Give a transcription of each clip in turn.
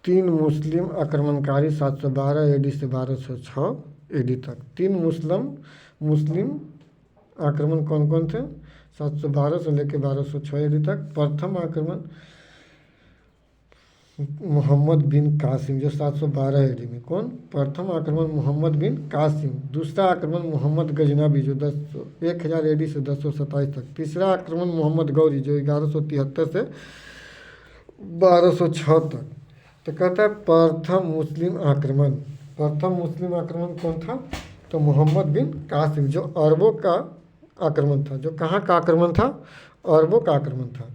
तीन मुस्लिम आक्रमणकारी 712 AD से 1206 AD तक। तीन मुस्लिम आक्रमण कौन कौन थे? 712 से लेकर 1206 AD तक। प्रथम आक्रमण मोहम्मद बिन कासिम जो 712 AD में। कौन? प्रथम आक्रमण मोहम्मद बिन कासिम। दूसरा आक्रमण मोहम्मद गजनबी जो 1000 AD से 1027 तक। तीसरा आक्रमण मोहम्मद गौरी जो 1173 से 1206 तक। तो कहता है प्रथम मुस्लिम आक्रमण। प्रथम मुस्लिम आक्रमण कौन था? तो मोहम्मद बिन कासिम जो अरबों का आक्रमण था। जो कहाँ का आक्रमण था? अरबों का आक्रमण था।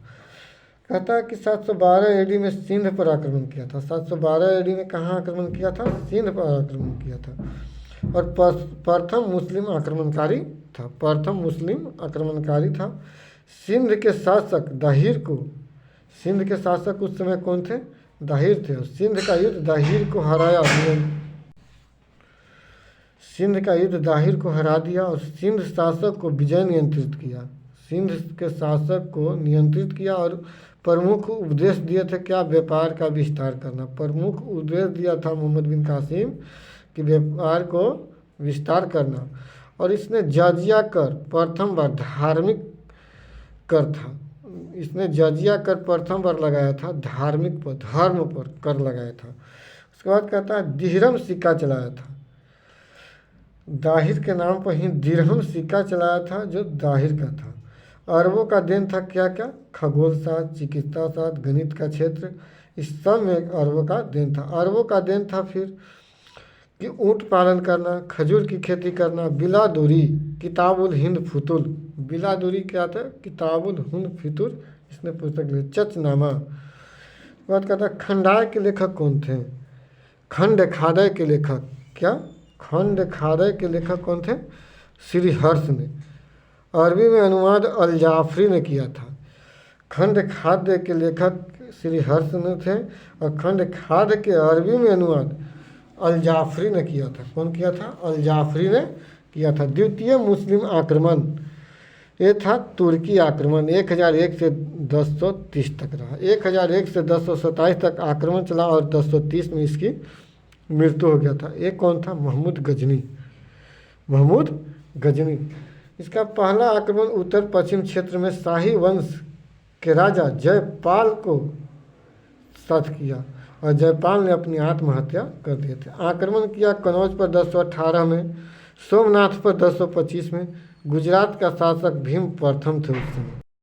कहता है कि 712 AD में सिंध पर आक्रमण किया था। 712 AD में कहाँ आक्रमण किया था? सिंध पर आक्रमण किया था। और प्रथम मुस्लिम आक्रमणकारी था। प्रथम मुस्लिम आक्रमणकारी था। सिंध के शासक दाहिर को, सिंध के शासक उस समय कौन थे? दाहिर थे। और सिंध का युद्ध दाहिर को हराया। सिंध का युद्ध दाहिर को हरा दिया और सिंध शासक को विजय नियंत्रित किया। सिंध के शासक को नियंत्रित किया और प्रमुख उपदेश दिए थे क्या? व्यापार का विस्तार करना। प्रमुख उपदेश दिया था मोहम्मद बिन कासिम कि व्यापार को विस्तार करना। और इसने जजिया कर प्रथम बार धार्मिक कर था। इसने जजिया कर प्रथम बार लगाया था धार्मिक पर, धर्म पर कर लगाया था। उसके बाद कहता है दिरहम सिक्का चलाया था। दाहिर के नाम पर ही दिरहम सिक्का चलाया था जो दाहिर का था। अरबों का देन था क्या क्या? खगोल शास्त्र, चिकित्सा शास्त्र, गणित का क्षेत्र, इस सब में अरबों का देन था। अरबों का देन था फिर कि ऊँट पालन करना, खजूर की खेती करना, बिलादुरी, किताबुल हिंद फुतुल। बिलादुरी क्या था? किताबुल हिंद फुतुल। इसने पुस्तक लिखी। चचनामा। बात करता खंडाय के लेखक कौन थे? खंड खादय के लेखक क्या? खंड खादय के लेखक कौन थे? श्री हर्ष ने। अरबी में अनुवाद अल जाफरी ने किया था। खंड खाद्य के लेखक श्री हर्ष ने थे और खंड खाद्य के अरबी में अनुवाद अल जाफरी ने किया था। कौन किया था? अल जाफरी ने किया था। द्वितीय मुस्लिम आक्रमण ये था तुर्की आक्रमण। 1001 से 1030 तक रहा। 1001 से 1027 तक आक्रमण चला और 1030 में इसकी मृत्यु हो गया था। एक कौन था? महमूद गजनी। महमूद गजनी। इसका पहला आक्रमण उत्तर पश्चिम क्षेत्र में शाही वंश के राजा जयपाल को साथ किया और जयपाल ने अपनी आत्महत्या कर दिए थे। आक्रमण किया कनौज पर 1018 में, सोमनाथ पर 1025 में। गुजरात का शासक भीम प्रथम थे उस समय।